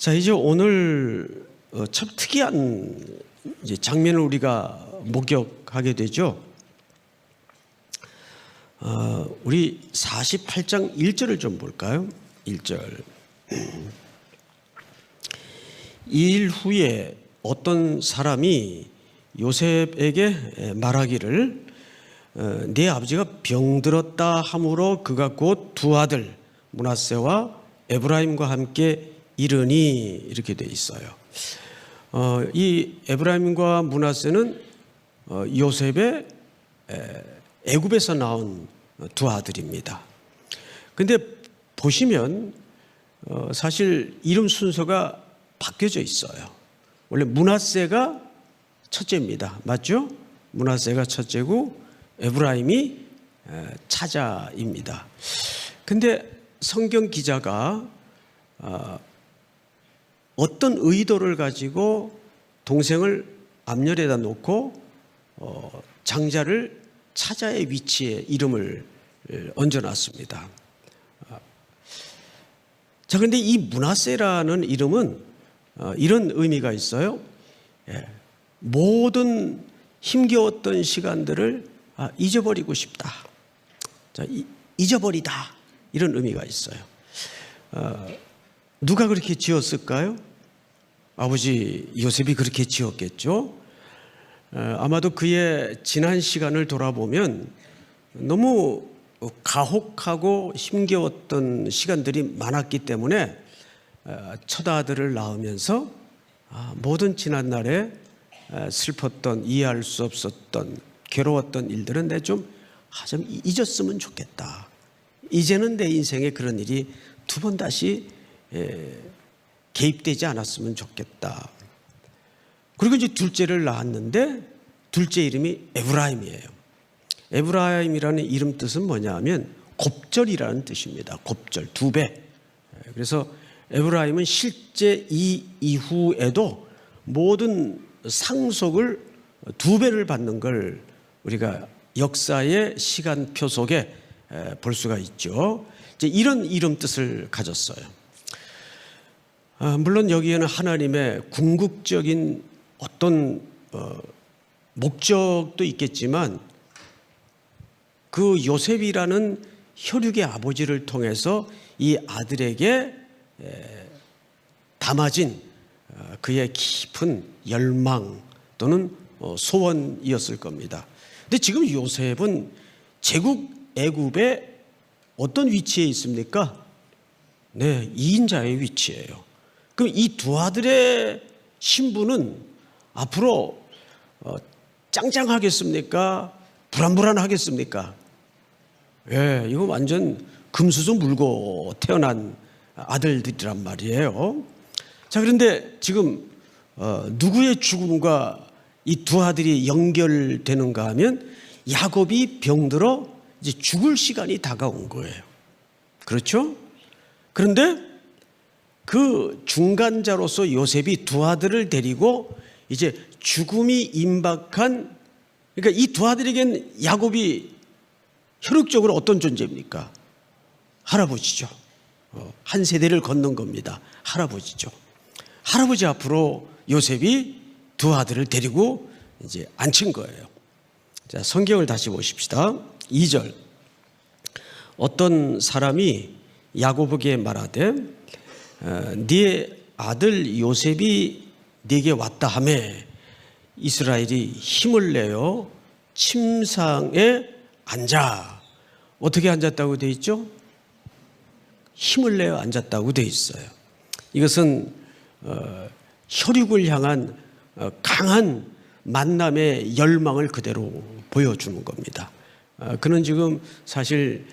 자, 이제 오늘 참 특이한 이제 장면을 우리가 목격하게 되죠. 우리 48장 1절을 좀 볼까요? 1절. 이 일 후에 어떤 사람이 요셉에게 말하기를 네 아버지가 병들었다 하므로 그가 곧 두 아들 므낫세와 에브라임과 함께 이르니, 이렇게 돼 있어요. 이 에브라임과 므낫세는 요셉의 애굽에서 나온 두 아들입니다. 근데 보시면 사실 이름 순서가 바뀌어져 있어요. 원래 므낫세가 첫째입니다. 맞죠? 므낫세가 첫째고 에브라임이 차자입니다. 근데 성경 기자가 어떤 의도를 가지고 동생을 앞열에다 놓고 장자를 차자의 위치에 이름을 얹어놨습니다. 자, 그런데 이 므낫세라는 이름은 이런 의미가 있어요. 모든 힘겨웠던 시간들을 잊어버리고 싶다. 자, 잊어버리다, 이런 의미가 있어요. 누가 그렇게 지었을까요? 아버지 요셉이 그렇게 지었겠죠. 아마도 그의 지난 시간을 돌아보면 너무 가혹하고 힘겨웠던 시간들이 많았기 때문에 첫 아들을 낳으면서 모든 지난날에 슬펐던, 이해할 수 없었던, 괴로웠던 일들은 내 좀 잊었으면 좋겠다. 이제는 내 인생에 그런 일이 두 번 다시 개입되지 않았으면 좋겠다. 그리고 이제 둘째를 낳았는데 둘째 이름이 에브라임이에요. 에브라임이라는 이름 뜻은 뭐냐면 곱절이라는 뜻입니다. 곱절, 두 배. 그래서 에브라임은 실제 이 이후에도 모든 상속을 두 배를 받는 걸 우리가 역사의 시간표 속에 볼 수가 있죠. 이제 이런 이름 뜻을 가졌어요. 물론 여기에는 하나님의 궁극적인 어떤 목적도 있겠지만 그 요셉이라는 혈육의 아버지를 통해서 이 아들에게 담아진 그의 깊은 열망 또는 소원이었을 겁니다. 근데 지금 요셉은 제국 애굽의 어떤 위치에 있습니까? 네, 2인자의 위치예요. 그럼 이 두 아들의 신분은 앞으로 짱짱하겠습니까? 불안불안하겠습니까? 예, 이거 완전 금수저 물고 태어난 아들들이란 말이에요. 자, 그런데 지금 누구의 죽음과 이 두 아들이 연결되는가 하면 야곱이 병들어 이제 죽을 시간이 다가온 거예요. 그렇죠? 그런데 그 중간자로서 요셉이 두 아들을 데리고 이제 죽음이 임박한, 그러니까 이 두 아들에겐 야곱이 혈육적으로 어떤 존재입니까? 할아버지죠. 한 세대를 걷는 겁니다. 할아버지죠. 할아버지 앞으로 요셉이 두 아들을 데리고 이제 앉힌 거예요. 자, 성경을 다시 보십시다. 2절. 어떤 사람이 야곱에게 말하되 네 아들 요셉이 네게 왔다 하며 이스라엘이 힘을 내어 침상에 앉아. 어떻게 앉았다고 되어 있죠? 힘을 내어 앉았다고 되어 있어요. 이것은 혈육을 향한 강한 만남의 열망을 그대로 보여주는 겁니다. 그는 지금 사실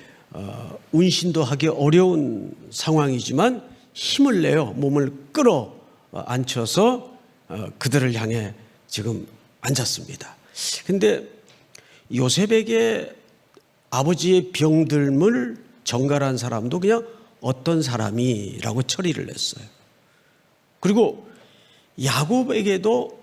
운신도 하기 어려운 상황이지만 힘을 내어 몸을 끌어 앉혀서 그들을 향해 지금 앉았습니다. 그런데 요셉에게 아버지의 병듦을 전가한 사람도 그냥 어떤 사람이라고 처리를 했어요. 그리고 야곱에게도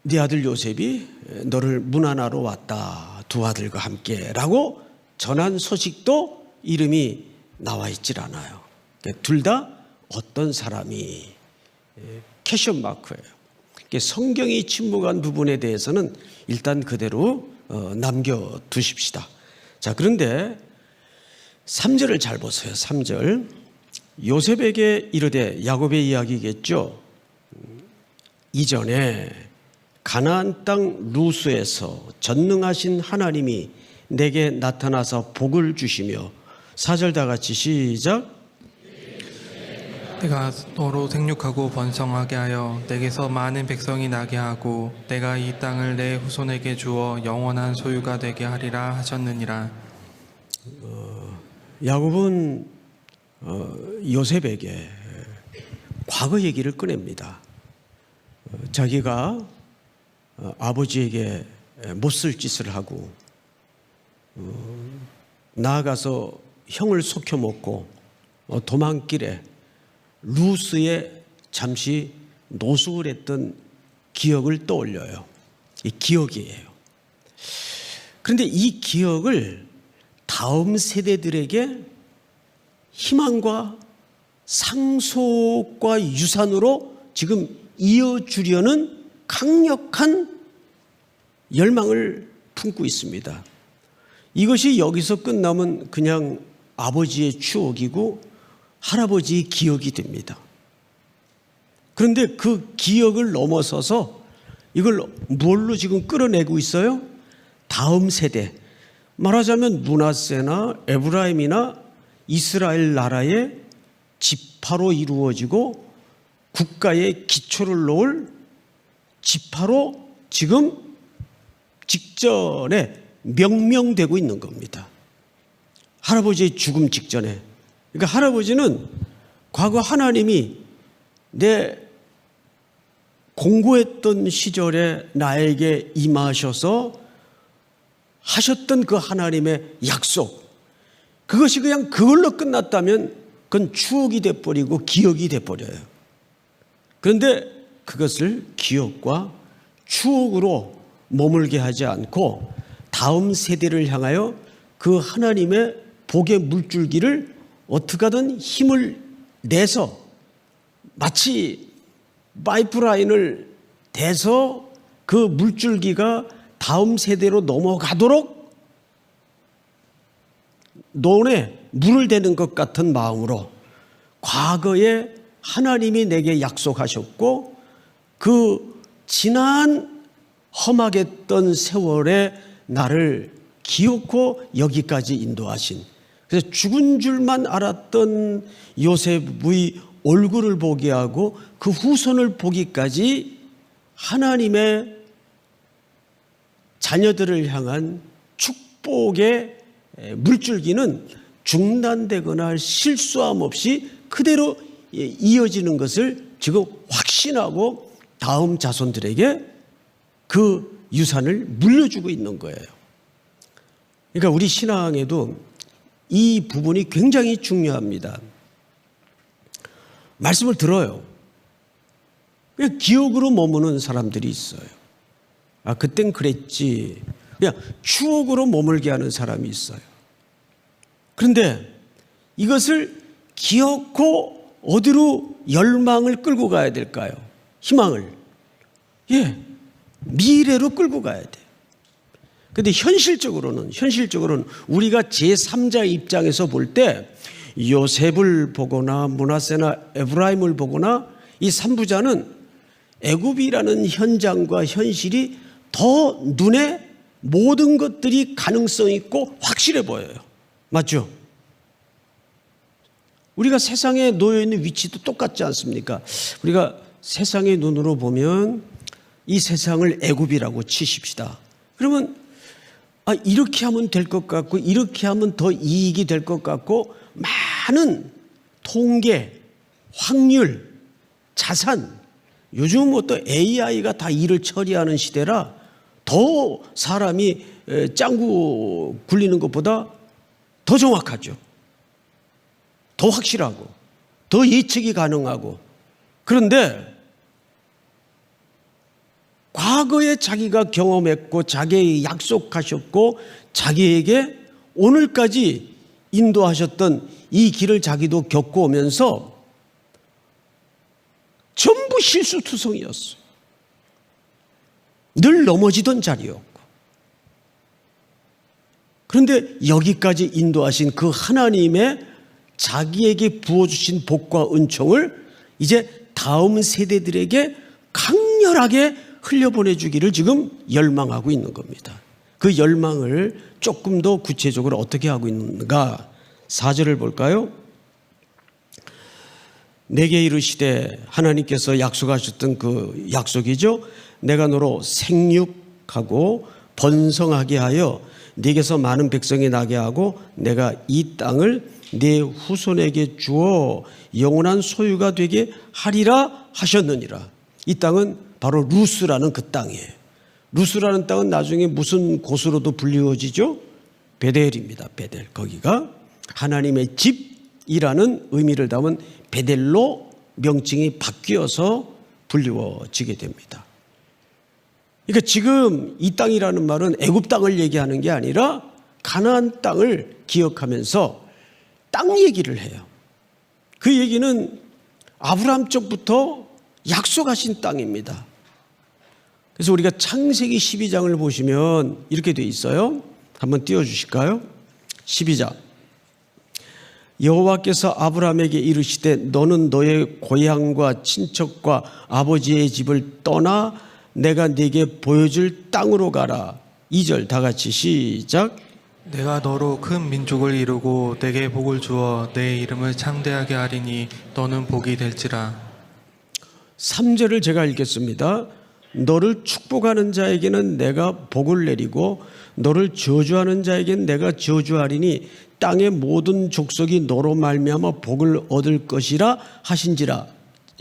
네 아들 요셉이 너를 문안하러 왔다, 두 아들과 함께 라고 전한 소식도 이름이 나와 있질 않아요. 둘 다 어떤 사람이, 캐션 마크예요. 성경이 침묵한 부분에 대해서는 일단 그대로 남겨두십시다. 자, 그런데 3절을 잘 보세요. 3절. 요셉에게 이르되, 야곱의 이야기겠죠. 이전에 가나안 땅 루스에서 전능하신 하나님이 내게 나타나서 복을 주시며, 4절 다 같이 시작. 내가 너로 생육하고 번성하게 하여 내게서 많은 백성이 나게 하고 내가 이 땅을 내 후손에게 주어 영원한 소유가 되게 하리라 하셨느니라. 야곱은 요셉에게 과거 얘기를 꺼냅니다. 자기가 아버지에게 못쓸 짓을 하고 나아가서 형을 속여먹고 도망길에 루스에 잠시 노숙을 했던 기억을 떠올려요. 이 기억이에요. 그런데 이 기억을 다음 세대들에게 희망과 상속과 유산으로 지금 이어주려는 강력한 열망을 품고 있습니다. 이것이 여기서 끝나면 그냥 아버지의 추억이고 할아버지의 기억이 됩니다. 그런데 그 기억을 넘어서서 이걸 뭘로 지금 끌어내고 있어요? 다음 세대, 말하자면 므낫세나 에브라임이나 이스라엘 나라의 지파로 이루어지고 국가의 기초를 놓을 지파로 지금 직전에 명명되고 있는 겁니다. 할아버지의 죽음 직전에. 그러니까 할아버지는 과거 하나님이 내 공고했던 시절에 나에게 임하셔서 하셨던 그 하나님의 약속, 그것이 그냥 그걸로 끝났다면 그건 추억이 돼버리고 기억이 돼버려요. 그런데 그것을 기억과 추억으로 머물게 하지 않고 다음 세대를 향하여 그 하나님의 복의 물줄기를 어떻게 하든 힘을 내서 마치 파이프라인을 대서 그 물줄기가 다음 세대로 넘어가도록 논에 물을 대는 것 같은 마음으로 과거에 하나님이 내게 약속하셨고 그 지난 험하겠던 세월에 나를 기어코 여기까지 인도하신, 그래서 죽은 줄만 알았던 요셉의 얼굴을 보게 하고 그 후손을 보기까지 하나님의 자녀들을 향한 축복의 물줄기는 중단되거나 실수함 없이 그대로 이어지는 것을 지금 확신하고 다음 자손들에게 그 유산을 물려주고 있는 거예요. 그러니까 우리 신앙에도 이 부분이 굉장히 중요합니다. 말씀을 들어요. 그냥 기억으로 머무는 사람들이 있어요. 아, 그땐 그랬지. 그냥 추억으로 머물게 하는 사람이 있어요. 그런데 이것을 기억고 어디로 열망을 끌고 가야 될까요? 희망을. 미래로 끌고 가야 돼요. 그런데 현실적으로는 우리가 제3자 입장에서 볼 때 요셉을 보거나 므낫세나 에브라임을 보거나 이 3부자는 애굽이라는 현장과 현실이 더 눈에 모든 것들이 가능성 있고 확실해 보여요. 맞죠? 우리가 세상에 놓여 있는 위치도 똑같지 않습니까? 우리가 세상의 눈으로 보면 이 세상을 애굽이라고 치십시다. 그러면 이렇게 하면 될 것 같고 이렇게 하면 더 이익이 될 것 같고 많은 통계, 확률, 자산, 요즘 또 AI가 다 일을 처리하는 시대라 더 사람이 짱구 굴리는 것보다 더 정확하죠. 더 확실하고 더 예측이 가능하고. 그런데 과거에 자기가 경험했고 자기에게 약속하셨고 자기에게 오늘까지 인도하셨던 이 길을 자기도 겪고 오면서 전부 실수투성이었어요. 늘 넘어지던 자리였고. 그런데 여기까지 인도하신 그 하나님의 자기에게 부어주신 복과 은총을 이제 다음 세대들에게 강렬하게 흘려보내주기를 지금 열망하고 있는 겁니다. 그 열망을 조금 더 구체적으로 어떻게 하고 있는가? 4절을 볼까요? 내게 이르시되, 하나님께서 약속하셨던 그 약속이죠. 내가 너로 생육하고 번성하게 하여 네게서 많은 백성이 나게 하고 내가 이 땅을 네 후손에게 주어 영원한 소유가 되게 하리라 하셨느니라. 이 땅은 바로 루스라는 그 땅이에요. 루스라는 땅은 나중에 무슨 곳으로도 불리워지죠? 베델입니다. 베델. 거기가 하나님의 집이라는 의미를 담은 베델로 명칭이 바뀌어서 불리워지게 됩니다. 그러니까 지금 이 땅이라는 말은 애굽 땅을 얘기하는 게 아니라 가나안 땅을 기억하면서 땅 얘기를 해요. 그 얘기는 아브라함 쪽부터 약속하신 땅입니다. 그래서 우리가 창세기 12장을 보시면 이렇게 돼 있어요. 한번 띄워주실까요? 12장. 여호와께서 아브라함에게 이르시되 너는 너의 고향과 친척과 아버지의 집을 떠나 내가 네게 보여줄 땅으로 가라. 2절 다 같이 시작. 내가 너로 큰 민족을 이루고 내게 복을 주어 내 이름을 창대하게 하리니 너는 복이 될지라. 3절을 제가 읽겠습니다. 너를 축복하는 자에게는 내가 복을 내리고 너를 저주하는 자에게는 내가 저주하리니 땅의 모든 족속이 너로 말미암아 복을 얻을 것이라 하신지라.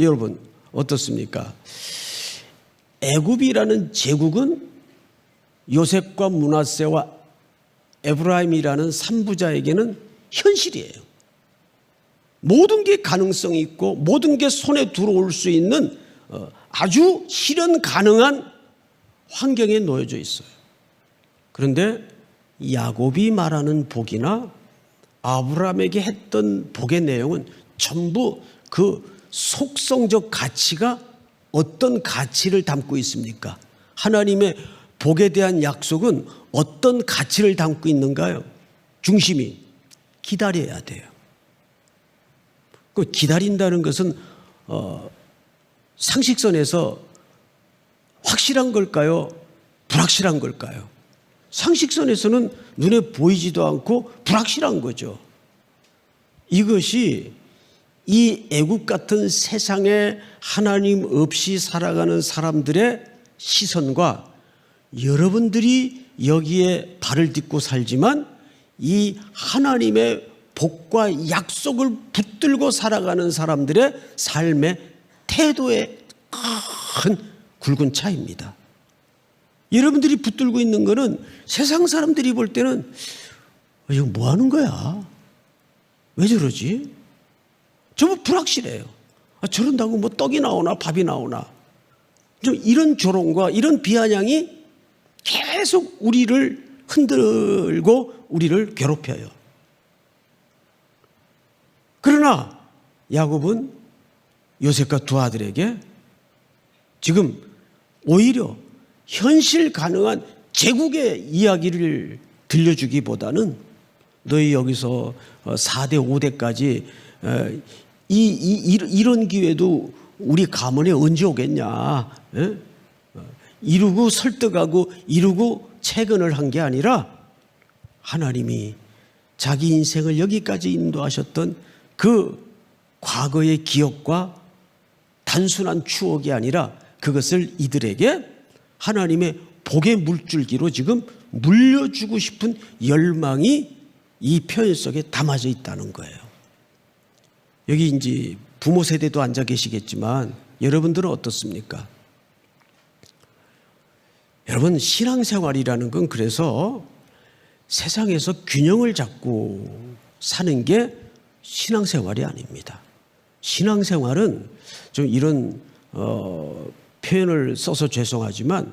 여러분 어떻습니까? 애굽이라는 제국은 요셉과 므낫세와 에브라임이라는 3부자에게는 현실이에요. 모든 게 가능성이 있고 모든 게 손에 들어올 수 있는 아주 실현 가능한 환경에 놓여져 있어요. 그런데 야곱이 말하는 복이나 아브라함에게 했던 복의 내용은 전부 그 속성적 가치가 어떤 가치를 담고 있습니까? 하나님의 복에 대한 약속은 어떤 가치를 담고 있는가요? 중심이 기다려야 돼요. 그 기다린다는 것은 상식선에서 확실한 걸까요? 불확실한 걸까요? 상식선에서는 눈에 보이지도 않고 불확실한 거죠. 이것이 이 애국 같은 세상에 하나님 없이 살아가는 사람들의 시선과 여러분들이 여기에 발을 딛고 살지만 이 하나님의 복과 약속을 붙들고 살아가는 사람들의 삶의 태도의 큰 굵은 차이입니다. 여러분들이 붙들고 있는 거는 세상 사람들이 볼 때는 이거 뭐 하는 거야? 왜 저러지? 전부 불확실해요. 저런다고 뭐 떡이 나오나 밥이 나오나. 좀 이런 조롱과 이런 비아냥이 계속 우리를 흔들고 우리를 괴롭혀요. 그러나 야곱은 요셉과 두 아들에게 지금 오히려 현실 가능한 제국의 이야기를 들려주기보다는 너희 여기서 4대 5대까지 이런 기회도 우리 가문에 언제 오겠냐. 이루고 설득하고 이루고 채근을 한 게 아니라 하나님이 자기 인생을 여기까지 인도하셨던 그 과거의 기억과 단순한 추억이 아니라 그것을 이들에게 하나님의 복의 물줄기로 지금 물려주고 싶은 열망이 이 표현 속에 담아져 있다는 거예요. 여기 이제 부모 세대도 앉아 계시겠지만 여러분들은 어떻습니까? 여러분 신앙생활이라는 건 그래서 세상에서 균형을 잡고 사는 게 신앙생활이 아닙니다. 신앙생활은 좀 이런 표현을 써서 죄송하지만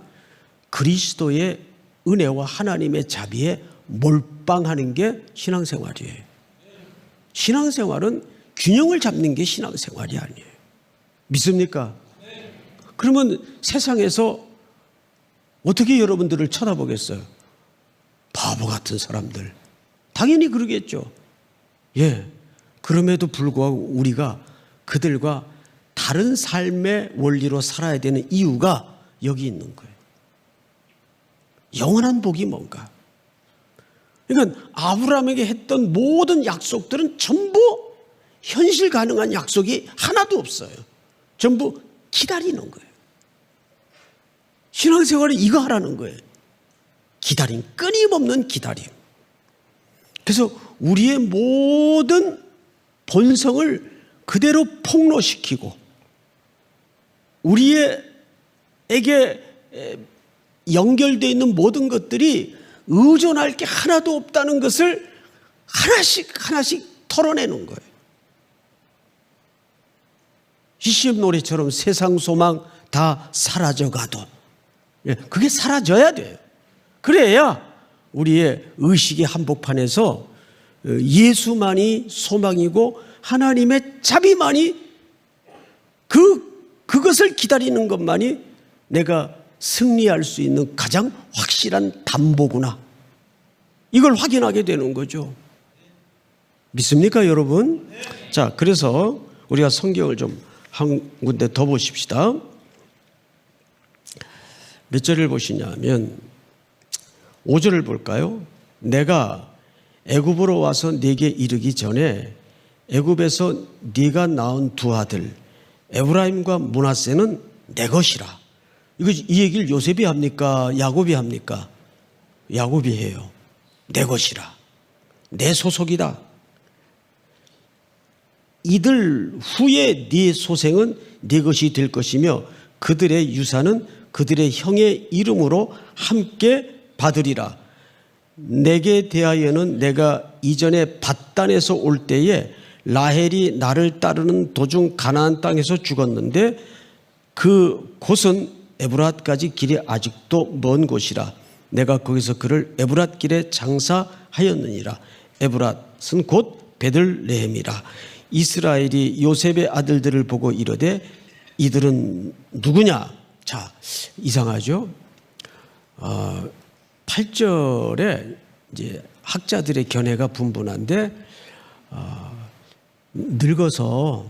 그리스도의 은혜와 하나님의 자비에 몰빵하는 게 신앙생활이에요. 신앙생활은 균형을 잡는 게 신앙생활이 아니에요. 믿습니까? 그러면 세상에서 어떻게 여러분들을 쳐다보겠어요? 바보 같은 사람들. 당연히 그러겠죠. 예. 그럼에도 불구하고 우리가 그들과 다른 삶의 원리로 살아야 되는 이유가 여기 있는 거예요. 영원한 복이 뭔가? 그러니까 아브라함에게 했던 모든 약속들은 전부 현실 가능한 약속이 하나도 없어요. 전부 기다리는 거예요. 신앙생활은 이거 하라는 거예요. 기다림, 끊임없는 기다림. 그래서 우리의 모든 본성을 그대로 폭로시키고 우리에게 연결되어 있는 모든 것들이 의존할 게 하나도 없다는 것을 하나씩 털어내는 거예요. CCM 노래처럼 세상 소망 다 사라져가도 그게 사라져야 돼요. 그래야 우리의 의식의 한복판에서 예수만이 소망이고 하나님의 자비만이 그것을 기다리는 것만이 내가 승리할 수 있는 가장 확실한 담보구나. 이걸 확인하게 되는 거죠. 믿습니까, 여러분? 자, 그래서 우리가 성경을 좀 한 군데 더 보십시다. 몇 절을 보시냐면 5절을 볼까요? 내가 애굽으로 와서 네게 이르기 전에 애굽에서 네가 낳은 두 아들 에브라임과 므낫세는 내 것이라. 이 얘기를 요셉이 합니까? 야곱이 합니까? 야곱이 해요. 내 것이라. 내 소속이다. 이들 후에 네 소생은 네 것이 될 것이며 그들의 유산은 그들의 형의 이름으로 함께 받으리라. 내게 대하여는 내가 이전에 밧단에서 올 때에 라헬이 나를 따르는 도중 가나안 땅에서 죽었는데 그 곳은 에브랏까지 길이 아직도 먼 곳이라. 내가 거기서 그를 에브랏 길에 장사하였느니라. 에브랏은 곧 베들레헴이라. 이스라엘이 요셉의 아들들을 보고 이르되 이들은 누구냐? 자, 이상하죠? 8절에 이제 학자들의 견해가 분분한데 늙어서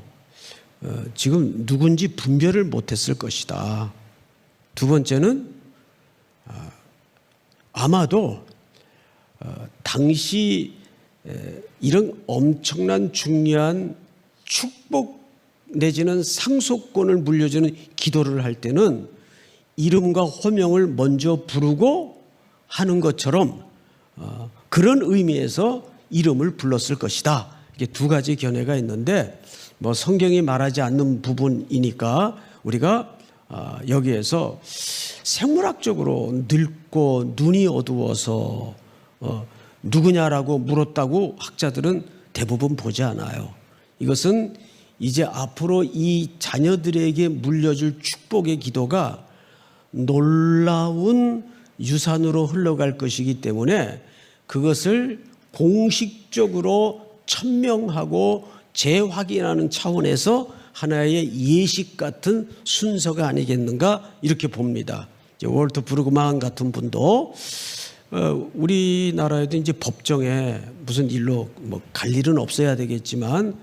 지금 누군지 분별을 못했을 것이다. 두 번째는 아마도 당시 이런 엄청난 중요한 축복 내지는 상속권을 물려주는 기도를 할 때는 이름과 호명을 먼저 부르고 하는 것처럼 그런 의미에서 이름을 불렀을 것이다. 이게 두 가지 견해가 있는데 뭐 성경이 말하지 않는 부분이니까 우리가 여기에서 생물학적으로 늙고 눈이 어두워서 누구냐라고 물었다고 학자들은 대부분 보지 않아요. 이것은 이제 앞으로 이 자녀들에게 물려줄 축복의 기도가 놀라운 유산으로 흘러갈 것이기 때문에 그것을 공식적으로 천명하고 재확인하는 차원에서 하나의 예식 같은 순서가 아니겠는가 이렇게 봅니다. 월터 브루그만 같은 분도 우리나라에도 이제 법정에 무슨 일로 뭐 갈 일은 없어야 되겠지만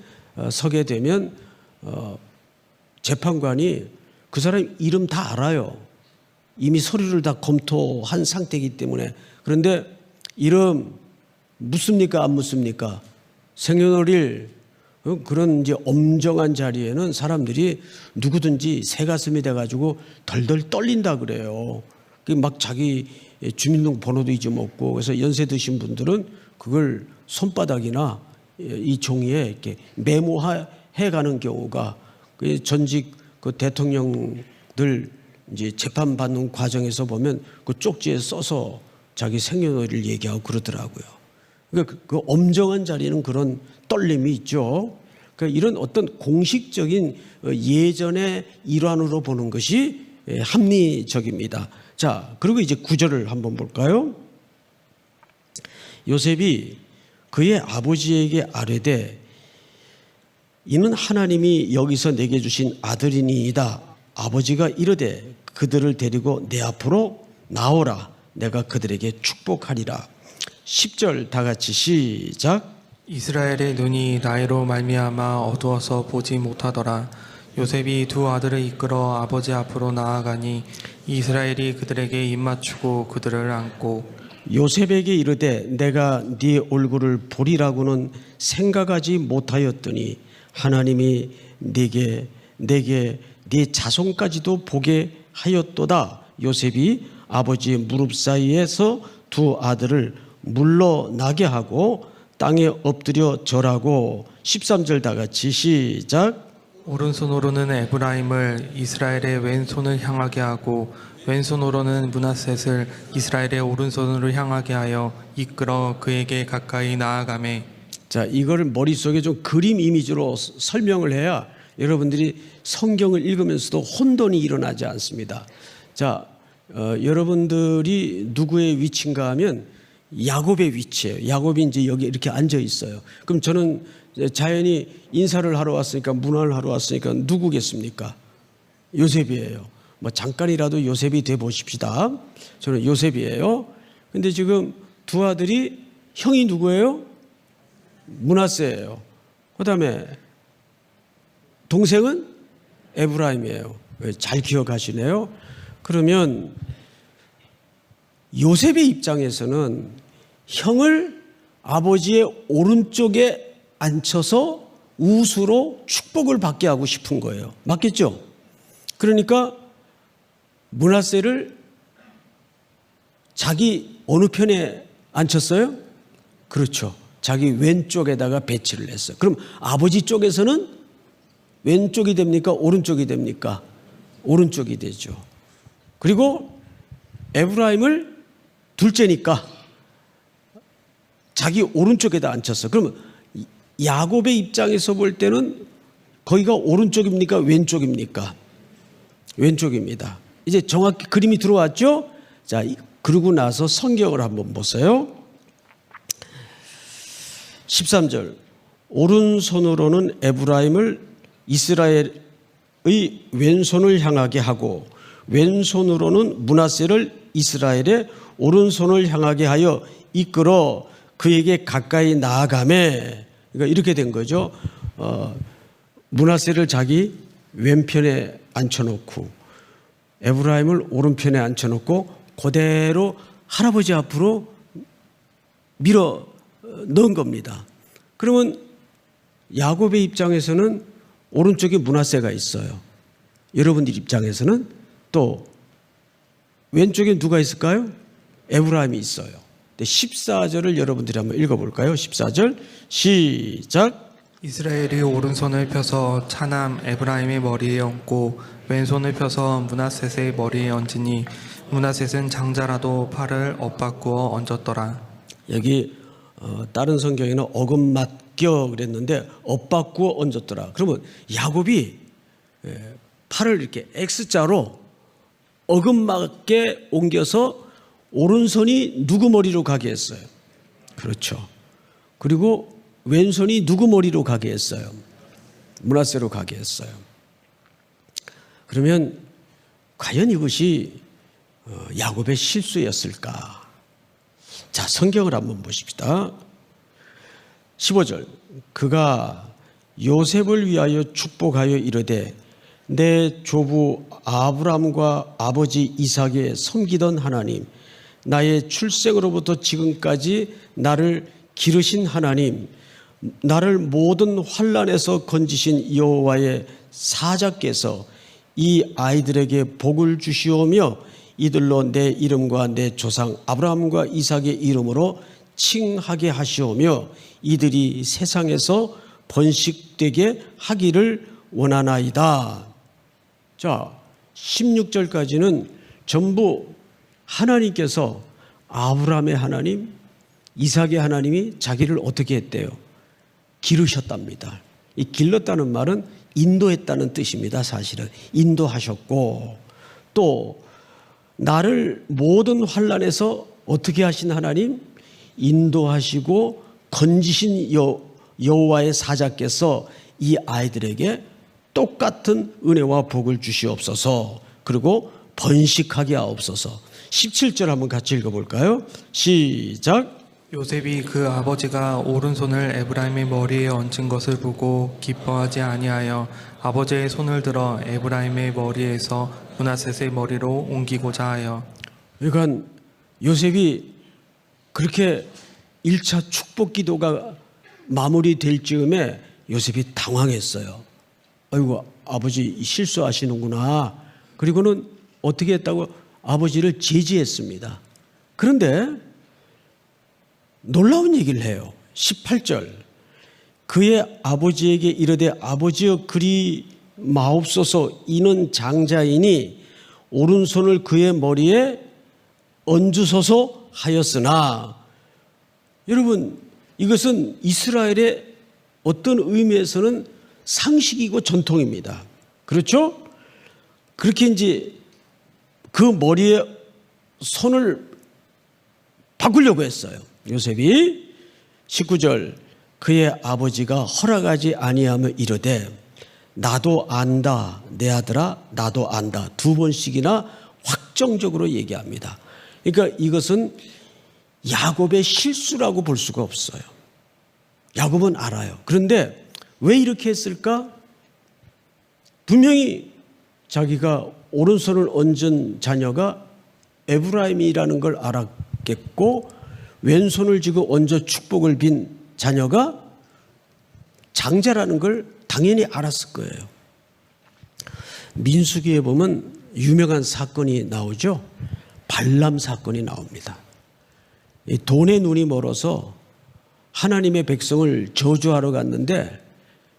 서게 되면 재판관이 그 사람 이름 다 알아요. 이미 서류를 다 검토한 상태이기 때문에. 그런데 이름 묻습니까? 안 묻습니까? 생년월일 그런 이제 엄정한 자리에는 사람들이 누구든지 새가슴이 돼가지고 덜덜 떨린다 그래요. 막 자기 주민등록번호도 잊어먹고. 그래서 연세 드신 분들은 그걸 손바닥이나 이 종이에 이렇게 메모해 가는 경우가 전직 그 대통령들 이제 재판받는 과정에서 보면 그 쪽지에 써서 자기 생년월일 얘기하고 그러더라고요. 그러니까 그 엄정한 자리는 그런 떨림이 있죠. 그러니까 이런 어떤 공식적인 예전의 일환으로 보는 것이 합리적입니다. 자, 그리고 이제 9절을 한번 볼까요? 요셉이 그의 아버지에게 아뢰되 이는 하나님이 여기서 내게 주신 아들이니이다. 아버지가 이르되 그들을 데리고 내 앞으로 나오라. 내가 그들에게 축복하리라. 10절 다 같이 시작. 이스라엘의 눈이 나이로 말미암아 어두워서 보지 못하더라. 요셉이 두 아들을 이끌어 아버지 앞으로 나아가니 이스라엘이 그들에게 입맞추고 그들을 안고 요셉에게 이르되 내가 네 얼굴을 보리라고는 생각하지 못하였더니 하나님이 내게 네 자손까지도 보게 하였도다. 요셉이 아버지의 무릎 사이에서 두 아들을 물러나게 하고 땅에 엎드려 절하고 13절 다 같이 시작. 오른손으로는 에브라임을 이스라엘의 왼손을 향하게 하고 왼손으로는 므낫셋을 이스라엘의 오른손으로 향하게 하여 이끌어 그에게 가까이 나아가매. 자, 이걸 머릿속에 좀 그림 이미지로 설명을 해야 여러분들이 성경을 읽으면서도 혼돈이 일어나지 않습니다. 자, 여러분들이 누구의 위치인가 하면 야곱의 위치예요. 야곱이 이제 여기 이렇게 앉아 있어요. 그럼 저는 자연히 인사를 하러 왔으니까, 문화를 하러 왔으니까 누구겠습니까? 요셉이에요. 뭐 잠깐이라도 요셉이 돼 보십시다. 저는 요셉이에요. 근데 지금 두 아들이 형이 누구예요? 므낫세예요. 그다음에 동생은 에브라임이에요. 잘 기억하시네요. 그러면 요셉의 입장에서는 형을 아버지의 오른쪽에 앉혀서 우수로 축복을 받게 하고 싶은 거예요. 맞겠죠? 그러니까 므낫세를 자기 어느 편에 앉혔어요? 그렇죠. 자기 왼쪽에다가 배치를 했어요. 그럼 아버지 쪽에서는 왼쪽이 됩니까? 오른쪽이 됩니까? 오른쪽이 되죠. 그리고 에브라임을 둘째니까 자기 오른쪽에다 앉혔어. 그러면 야곱의 입장에서 볼 때는 거기가 오른쪽입니까? 왼쪽입니까? 왼쪽입니다. 이제 정확히 그림이 들어왔죠? 자, 그러고 나서 성경을 한번 보세요. 13절. 오른손으로는 에브라임을 이스라엘의 왼손을 향하게 하고 왼손으로는 므낫세를 이스라엘의 오른손을 향하게 하여 이끌어 그에게 가까이 나아가매. 그러니까 이렇게 된 거죠. 므낫세를 자기 왼편에 앉혀놓고 에브라임을 오른편에 앉혀놓고 그대로 할아버지 앞으로 밀어 넣은 겁니다. 그러면 야곱의 입장에서는 오른쪽에 므낫세가 있어요. 여러분들 입장에서는 또 왼쪽에 누가 있을까요? 에브라임이 있어요. 14절을 여러분들이 한번 읽어볼까요? 14절 시작. 이스라엘이 오른손을 펴서 차남 에브라임의 머리에 얹고 왼손을 펴서 므낫셋의 머리에 얹으니 므낫셋은 장자라도 팔을 엇바꾸어 얹었더라. 여기 다른 성경에는 어긋맞겨 그랬는데 엇바꾸어 얹었더라. 그러면 야곱이 팔을 이렇게 X자로 어긋맞게 옮겨서 오른손이 누구 머리로 가게 했어요? 그렇죠. 그리고 왼손이 누구 머리로 가게 했어요? 므낫세로 가게 했어요. 그러면 과연 이것이 야곱의 실수였을까? 자, 성경을 한번 보십시다. 15절. 그가 요셉을 위하여 축복하여 이르되 내 조부 아브람과 아버지 이삭에 섬기던 하나님, 나의 출생으로부터 지금까지 나를 기르신 하나님, 나를 모든 환난에서 건지신 여호와의 사자께서 이 아이들에게 복을 주시오며 이들로 내 이름과 내 조상 아브라함과 이삭의 이름으로 칭하게 하시오며 이들이 세상에서 번식되게 하기를 원하나이다. 자, 16절까지는 전부 하나님께서 아브라함의 하나님, 이삭의 하나님이 자기를 어떻게 했대요? 기르셨답니다. 이 길렀다는 말은 인도했다는 뜻입니다. 사실은 인도하셨고, 또 나를 모든 환난에서 어떻게 하신 하나님? 인도하시고 건지신 여호와의 사자께서 이 아이들에게 똑같은 은혜와 복을 주시옵소서. 그리고 번식하게 하옵소서. 17절 한번 같이 읽어볼까요? 시작. 요셉이 그 아버지가 오른손을 에브라임의 머리에 얹은 것을 보고 기뻐하지 아니하여 아버지의 손을 들어 에브라임의 머리에서 므낫셋의 머리로 옮기고자 하여. 그러니까 요셉이 그렇게 1차 축복 기도가 마무리될 즈음에 요셉이 당황했어요. 아이고, 아버지 실수하시는구나. 그리고는 어떻게 했다고? 아버지를 제지했습니다. 그런데 놀라운 얘기를 해요. 18절. 그의 아버지에게 이르되 아버지여 그리 마옵소서. 이는 장자이니 오른손을 그의 머리에 얹으소서 하였으나. 여러분, 이것은 이스라엘의 어떤 의미에서는 상식이고 전통입니다. 그렇죠? 그렇게 이제 그 머리에 손을 바꾸려고 했어요. 요셉이. 19절. 그의 아버지가 허락하지 아니하며 이르되 나도 안다 내 아들아 나도 안다. 두 번씩이나 확정적으로 얘기합니다. 그러니까 이것은 야곱의 실수라고 볼 수가 없어요. 야곱은 알아요. 그런데 왜 이렇게 했을까? 분명히 자기가 오른손을 얹은 자녀가 에브라임이라는 걸 알았겠고 왼손을 쥐고 얹어 축복을 빈 자녀가 장자라는 걸 당연히 알았을 거예요. 민수기에 보면 유명한 사건이 나오죠. 발람 사건이 나옵니다. 돈에 눈이 멀어서 하나님의 백성을 저주하러 갔는데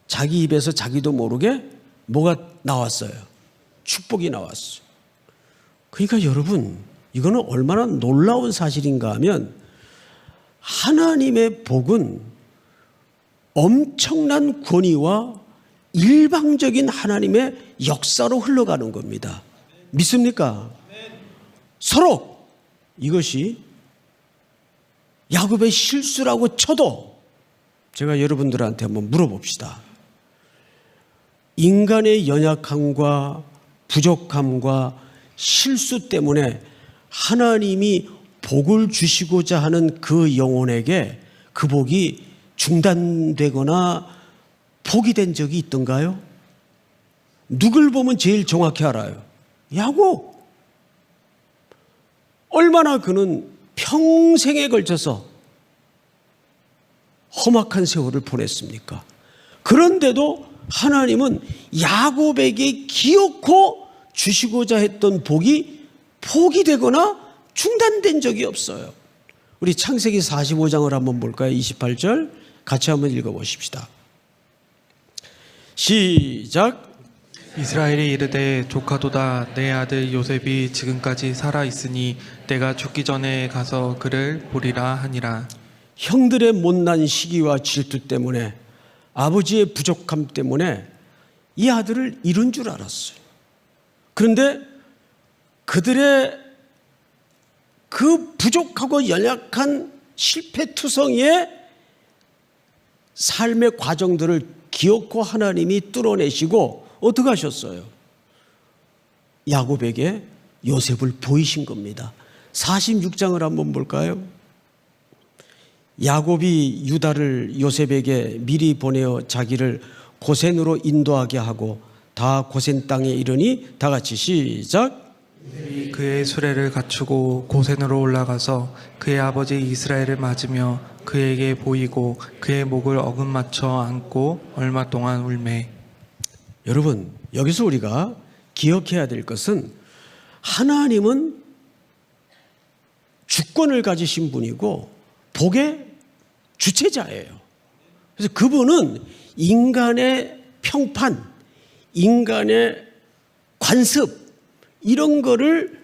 자기 입에서 자기도 모르게 뭐가 나왔어요. 축복이 나왔어요. 그러니까 여러분, 이거는 얼마나 놀라운 사실인가 하면 하나님의 복은 엄청난 권위와 일방적인 하나님의 역사로 흘러가는 겁니다. 믿습니까? 서로 이것이 야곱의 실수라고 쳐도 제가 여러분들한테 한번 물어봅시다. 인간의 연약함과 부족함과 실수 때문에 하나님이 복을 주시고자 하는 그 영혼에게 그 복이 중단되거나 포기된 적이 있던가요? 누굴 보면 제일 정확히 알아요? 야곱. 얼마나 그는 평생에 걸쳐서 험악한 세월을 보냈습니까? 그런데도 하나님은 야곱에게 기어코 주시고자 했던 복이 포기되거나 중단된 적이 없어요. 우리 창세기 45장을 한번 볼까요? 28절 같이 한번 읽어보십시다. 시작. 이스라엘이 이르되 조카도다 내 아들 요셉이 지금까지 살아있으니 내가 죽기 전에 가서 그를 보리라 하니라. 형들의 못난 시기와 질투 때문에 아버지의 부족함 때문에 이 아들을 잃은 줄 알았어요. 그런데 그들의 그 부족하고 연약한 실패투성이의 삶의 과정들을 기어코 하나님이 뚫어내시고 어떻게 하셨어요? 야곱에게 요셉을 보이신 겁니다. 46장을 한번 볼까요? 야곱이 유다를 요셉에게 미리 보내어 자기를 고센으로 인도하게 하고 다 고센 땅에 이르니 다 같이 시작. 그의 수레를 갖추고 고센으로 올라가서 그의 아버지 이스라엘을 맞으며 그에게 보이고 그의 목을 어긋맞춰 안고 얼마 동안 울매. 여러분, 여기서 우리가 기억해야 될 것은 하나님은 주권을 가지신 분이고 복의 주체자예요. 그래서 그분은 인간의 평판, 인간의 관습 이런 거를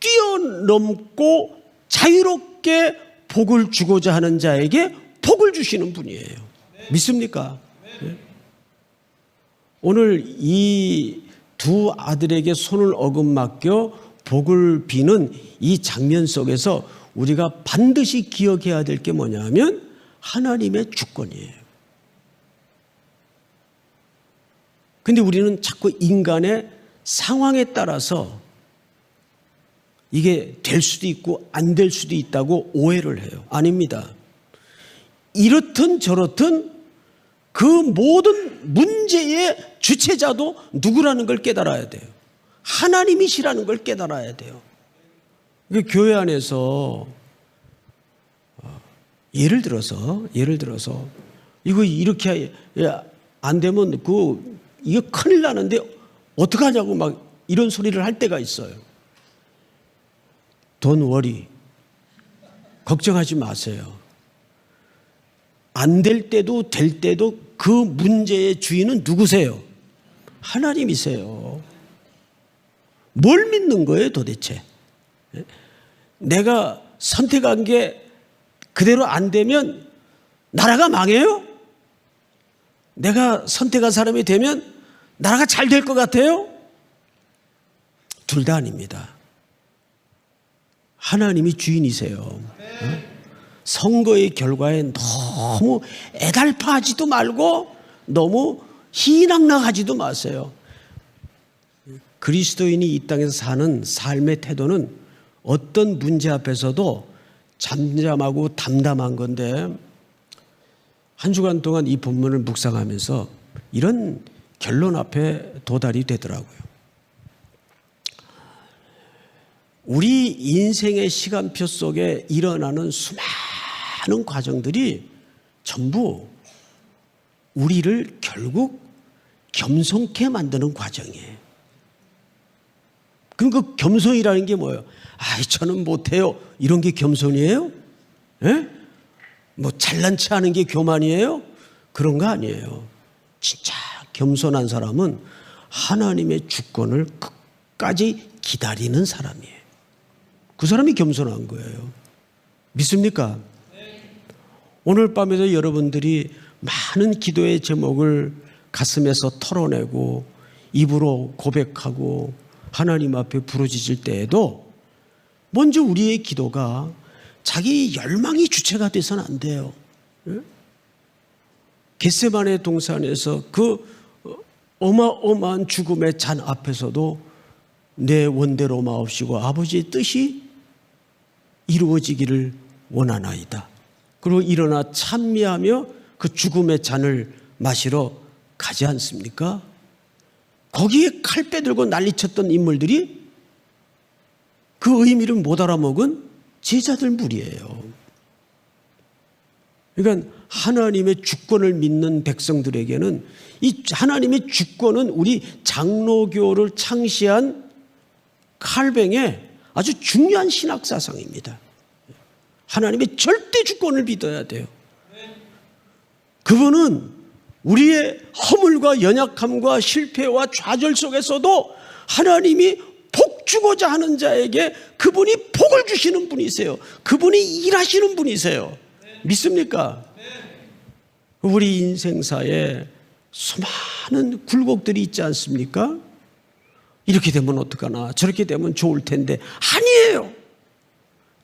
뛰어넘고 자유롭게 복을 주고자 하는 자에게 복을 주시는 분이에요. 믿습니까? 네. 오늘 이 두 아들에게 손을 어긋맡겨 복을 비는 이 장면 속에서 우리가 반드시 기억해야 될 게 뭐냐면 하나님의 주권이에요. 근데 우리는 자꾸 인간의 상황에 따라서 이게 될 수도 있고 안 될 수도 있다고 오해를 해요. 아닙니다. 이렇든 저렇든 그 모든 문제의 주체자도 누구라는 걸 깨달아야 돼요. 하나님이시라는 걸 깨달아야 돼요. 교회 안에서 예를 들어서 이거 이렇게 안 되면 이거 큰일 나는데 어떡하냐고 막 이런 소리를 할 때가 있어요. Don't worry. 걱정하지 마세요. 안 될 때도 될 때도 그 문제의 주인은 누구세요? 하나님이세요. 뭘 믿는 거예요 도대체? 내가 선택한 게 그대로 안 되면 나라가 망해요? 내가 선택한 사람이 되면 나라가 잘 될 것 같아요? 둘 다 아닙니다. 하나님이 주인이세요. 선거의 결과에 너무 애달파하지도 말고 너무 희낙낙하지도 마세요. 그리스도인이 이 땅에서 사는 삶의 태도는 어떤 문제 앞에서도 잠잠하고 담담한 건데, 한 주간 동안 이 본문을 묵상하면서 이런 결론 앞에 도달이 되더라고요. 우리 인생의 시간표 속에 일어나는 수많은 과정들이 전부 우리를 결국 겸손케 만드는 과정이에요. 그럼 그 겸손이라는 게 뭐예요? 저는 못해요. 이런 게 겸손이에요? 예? 뭐 잘난 체 하는 게 교만이에요? 그런 거 아니에요. 진짜 겸손한 사람은 하나님의 주권을 끝까지 기다리는 사람이에요. 그 사람이 겸손한 거예요. 믿습니까? 오늘 밤에도 여러분들이 많은 기도의 제목을 가슴에서 털어내고 입으로 고백하고 하나님 앞에 부르짖을 때에도 먼저 우리의 기도가 자기 열망이 주체가 돼서는 안 돼요. 겟세마네 동산에서 그 어마어마한 죽음의 잔 앞에서도 내 원대로 마옵시고 아버지의 뜻이 이루어지기를 원하나이다. 그리고 일어나 찬미하며 그 죽음의 잔을 마시러 가지 않습니까? 거기에 칼 빼들고 난리쳤던 인물들이 그 의미를 못 알아먹은 제자들 무리예요. 그러니까 하나님의 주권을 믿는 백성들에게는 이 하나님의 주권은 우리 장로교를 창시한 칼뱅의 아주 중요한 신학사상입니다. 하나님의 절대 주권을 믿어야 돼요. 그분은 우리의 허물과 연약함과 실패와 좌절 속에서도 하나님이 복 주고자 하는 자에게 그분이 복을 주시는 분이세요. 그분이 일하시는 분이세요. 믿습니까? 우리 인생사에 수많은 굴곡들이 있지 않습니까? 이렇게 되면 어떡하나, 저렇게 되면 좋을 텐데. 아니에요.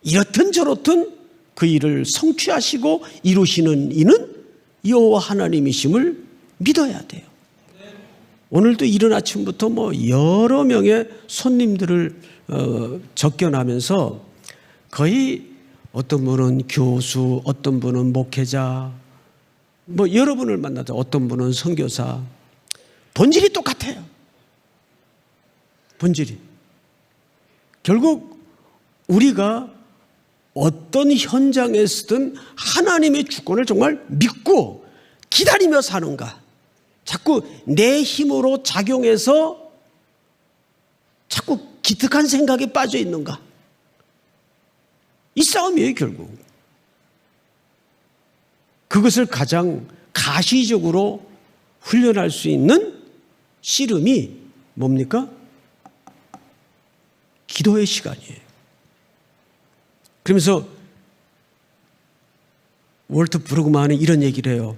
이렇든 저렇든 그 일을 성취하시고 이루시는 이는 여호와 하나님이심을 믿어야 돼요. 오늘도 이른 아침부터 여러 명의 손님들을 접견하면서 거의 어떤 분은 교수, 어떤 분은 목회자, 여러 분을 만나죠. 어떤 분은 선교사. 본질이 똑같아요. 본질이. 결국 우리가 어떤 현장에서든 하나님의 주권을 정말 믿고 기다리며 사는가, 자꾸 내 힘으로 작용해서 자꾸 기특한 생각에 빠져 있는가, 이 싸움이에요. 결국 그것을 가장 가시적으로 훈련할 수 있는 씨름이 뭡니까? 기도의 시간이에요. 그러면서 월트 브루그만은 이런 얘기를 해요.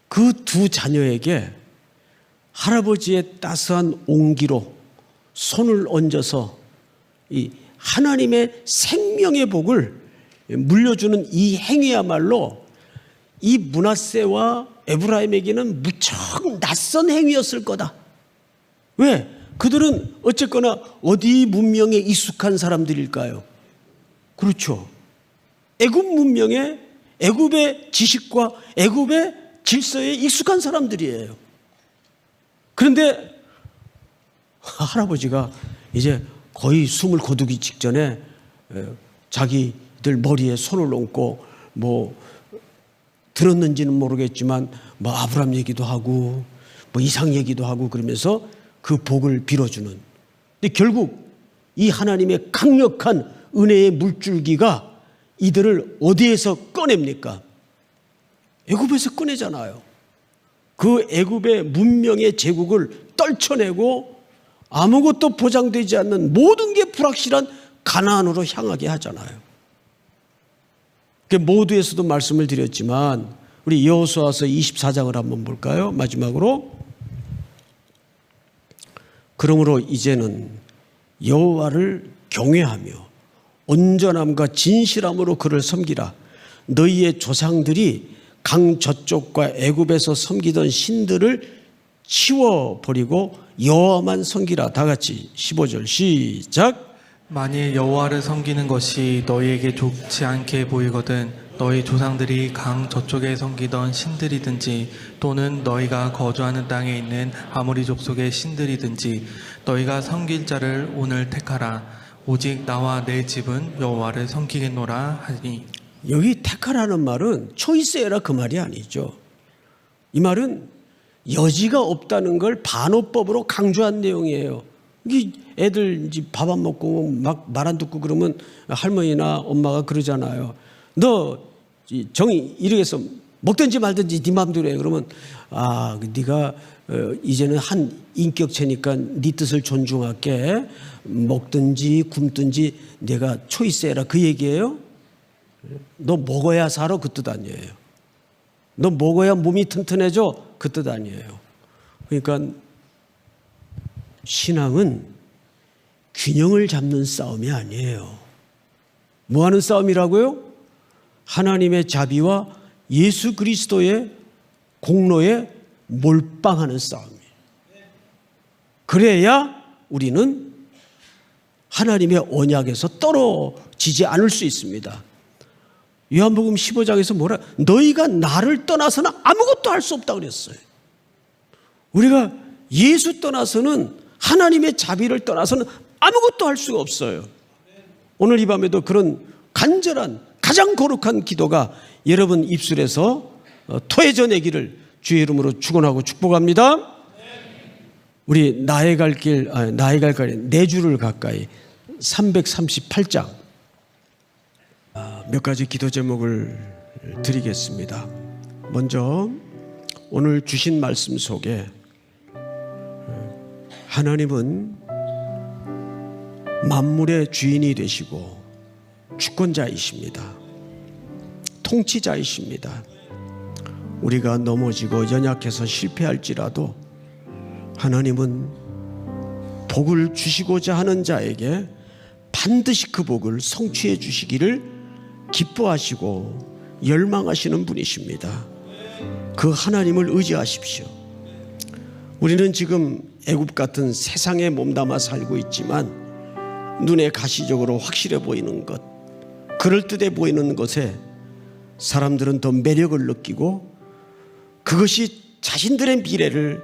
그 두 자녀에게 할아버지의 따스한 온기로 손을 얹어서 이 하나님의 생명의 복을 물려주는 이 행위야말로 이 므낫세와 에브라임에게는 무척 낯선 행위였을 거다. 왜? 그들은 어쨌거나 어디 문명에 익숙한 사람들일까요? 그렇죠. 애굽 문명에, 애굽의 지식과 애굽의 질서에 익숙한 사람들이에요. 그런데 할아버지가 이제 거의 숨을 거두기 직전에 자기들 머리에 손을 얹고 뭐 들었는지는 모르겠지만 뭐 아브람 얘기도 하고 뭐 이삭 얘기도 하고 그러면서 그 복을 빌어주는. 근데 결국 이 하나님의 강력한 은혜의 물줄기가 이들을 어디에서 꺼냅니까? 애굽에서 꺼내잖아요. 그 애굽의 문명의 제국을 떨쳐내고 아무것도 보장되지 않는 모든 게 불확실한 가나안으로 향하게 하잖아요. 모두에서도 말씀을 드렸지만 우리 여호수아서 24장을 한번 볼까요? 마지막으로. 그러므로 이제는 여호와를 경외하며 온전함과 진실함으로 그를 섬기라. 너희의 조상들이 강 저쪽과 애굽에서 섬기던 신들을 치워버리고 여호와만 섬기라. 다 같이 15절 시작. 만일 여호와를 섬기는 것이 너희에게 좋지 않게 보이거든 너희 조상들이 강 저쪽에 섬기던 신들이든지 또는 너희가 거주하는 땅에 있는 아모리 족속의 신들이든지 너희가 섬길 자를 오늘 택하라. 오직 나와 내 집은 여호와를 섬기겠노라 하니. 여기 택하라는 말은 초이스해라 그 말이 아니죠. 이 말은 여지가 없다는 걸 반어법으로 강조한 내용이에요. 애들 밥 안 먹고 막 말 안 듣고 그러면 할머니나 엄마가 그러잖아요. 너 정이 이러겠어. 먹든지 말든지 네 마음대로 해. 그러면 네가 이제는 한 인격체니까 네 뜻을 존중할게. 먹든지 굶든지 내가 초이스해라 그 얘기예요. 너 먹어야 살아 그 뜻 아니에요. 너 먹어야 몸이 튼튼해져 그 뜻 아니에요. 그러니까 신앙은 균형을 잡는 싸움이 아니에요. 뭐 하는 싸움이라고요? 하나님의 자비와 예수 그리스도의 공로에 몰빵하는 싸움이에요. 그래야 우리는 하나님의 언약에서 떨어지지 않을 수 있습니다. 요한복음 15장에서 뭐라? 너희가 나를 떠나서는 아무것도 할 수 없다 그랬어요. 우리가 예수 떠나서는, 하나님의 자비를 떠나서는 아무것도 할 수가 없어요. 오늘 이 밤에도 그런 간절한 가장 거룩한 기도가 여러분 입술에서 토해져내기를 주의 이름으로 축원하고 축복합니다. 우리 나의 갈 길, 내 주를 가까이 338장 몇 가지 기도 제목을 드리겠습니다. 먼저 오늘 주신 말씀 속에 하나님은 만물의 주인이 되시고 주권자이십니다. 통치자이십니다. 우리가 넘어지고 연약해서 실패할지라도 하나님은 복을 주시고자 하는 자에게 반드시 그 복을 성취해 주시기를 기뻐하시고 열망하시는 분이십니다. 그 하나님을 의지하십시오. 우리는 지금 애굽 같은 세상에 몸담아 살고 있지만 눈에 가시적으로 확실해 보이는 것, 그럴듯해 보이는 것에 사람들은 더 매력을 느끼고 그것이 자신들의 미래를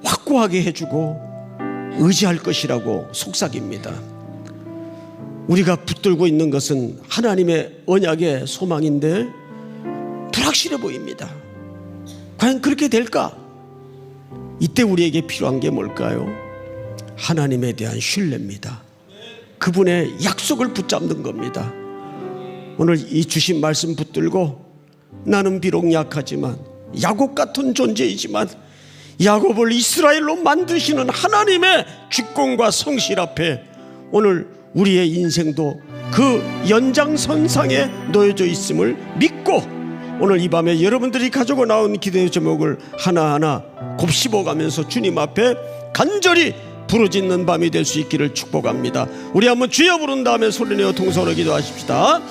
확고하게 해주고 의지할 것이라고 속삭입니다. 우리가 붙들고 있는 것은 하나님의 언약의 소망인데 불확실해 보입니다. 과연 그렇게 될까? 이때 우리에게 필요한 게 뭘까요? 하나님에 대한 신뢰입니다. 그분의 약속을 붙잡는 겁니다. 오늘 이 주신 말씀 붙들고 나는 비록 약하지만 야곱 같은 존재이지만 야곱을 이스라엘로 만드시는 하나님의 주권과 성실 앞에 오늘 우리의 인생도 그 연장선상에 놓여져 있음을 믿고 오늘 이 밤에 여러분들이 가지고 나온 기도의 제목을 하나하나 곱씹어가면서 주님 앞에 간절히 부르짖는 밤이 될 수 있기를 축복합니다. 우리 한번 주여 부른 다음에 소리내어 통성으로 기도하십시다.